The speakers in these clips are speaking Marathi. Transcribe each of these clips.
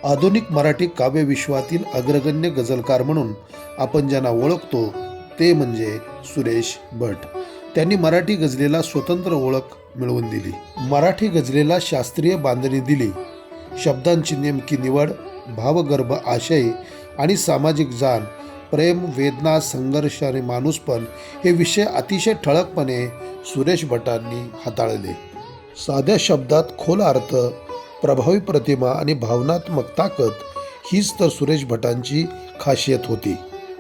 आधुनिक मराठी काव्यविश्वातील अग्रगण्य गझलकार म्हणून आपण ज्यांना ओळखतो ते म्हणजे सुरेश भट. त्यांनी मराठी गझलेला स्वतंत्र ओळख मिळवून दिली. मराठी गझलेला शास्त्रीय बांधणी दिली. शब्दांची नेमकी निवड, भावगर्भ आशय आणि सामाजिक जाण, प्रेम, वेदना, संघर्ष आणि माणूसपण हे विषय अतिशय ठळकपणे सुरेश भटांनी हाताळले. साध्या शब्दात खोल अर्थ, प्रभावी प्रतिमा आणि भावनात्मक ताकद हीच तर सुरेश भटांची खासियत होती.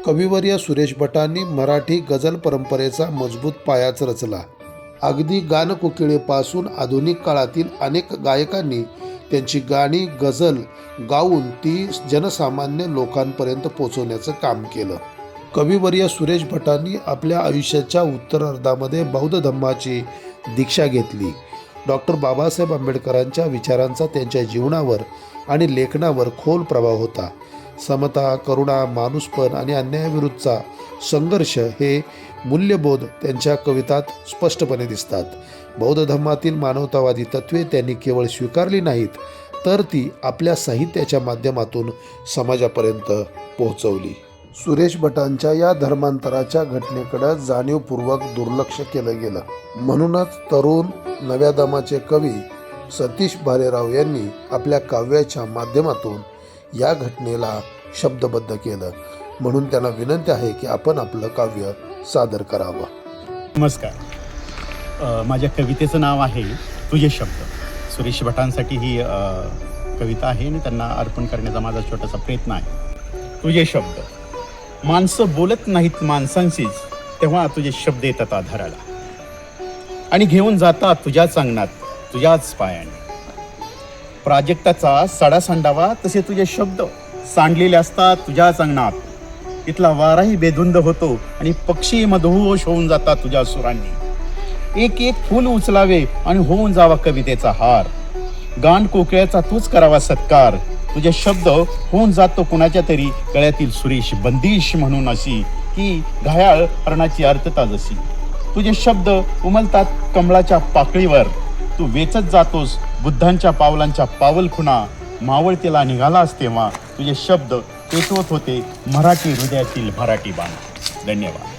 कविवर्य सुरेश भटांनी मराठी गझल परंपरेचा मजबूत पायाच रचला. अगदी गानकोकिळेपासून आधुनिक काळातील अनेक गायकांनी त्यांची गाणी, गझल गाऊन ती जनसामान्य लोकांपर्यंत पोहोचवण्याचं काम केलं. कविवर्य सुरेश भटांनी आपल्या आयुष्याच्या उत्तरार्धामध्ये बौद्ध धम्माची दीक्षा घेतली. डॉक्टर बाबासाहेब आंबेडकरांच्या विचारांचा त्यांच्या जीवनावर आणि लेखनावर खोल प्रभाव होता. समता, करुणा, माणूसपण आणि अन्यायाविरुद्धचा संघर्ष हे मूल्यबोध त्यांच्या कवितात स्पष्टपणे दिसतात. बौद्ध धर्मातील मानवतावादी तत्त्वे त्यांनी केवळ स्वीकारली नाहीत, तर ती आपल्या साहित्याच्या माध्यमातून समाजापर्यंत पोहोचवली. सुरेश भटांच्या या धर्मांतराच्या घटनेकडे जाणीवपूर्वक दुर्लक्ष केलं गेलं. म्हणूनच तरुण नव्या दमाचे कवी सतीश भालेराव यांनी आपल्या काव्याच्या माध्यमातून या घटनेला शब्दबद्ध केलं. म्हणून त्यांना विनंती आहे की आपण आपलं काव्य सादर करावं. नमस्कार. माझ्या कवितेचं नाव आहे तुझे शब्द. सुरेश भटांसाठी ही कविता आहे आणि त्यांना अर्पण करण्याचा माझा छोटासा प्रयत्न आहे. तुझे शब्द. माणसं बोलत नाहीत माणसांशीच, तेव्हा तुझे शब्द येतात आधाराला आणि घेऊन जातात तुझ्याच अंगणात, तुझ्याच पायाने. प्राजक्ताचा सडा सांडावा तसे तुझे शब्द सांडलेले असतात तुझ्याच अंगणात. इथला वाराही बेधुंद होतो आणि पक्षी मधुहोश होऊन जातात तुझ्या सुरांनी. एक एक फूल उचलावे आणि होऊन जावा कवितेचा हार. गाण कोकिळ्याचा तूच करावा सत्कार. तुझे शब्द होऊन जातो कुणाच्या तरी गळ्यातील सुरेश बंदिश म्हणून अशी की घायाळ हरणाची अर्थता जशी. तुझे शब्द उमलतात कमळाच्या पाकळीवर. तू वेचत जातोस बुद्धांच्या पावलांच्या पावल खुणा. मावळतीला निघालास तेव्हा तुझे शब्द पेटवत होते मराठी हृदयातील मराठी बाण. धन्यवाद.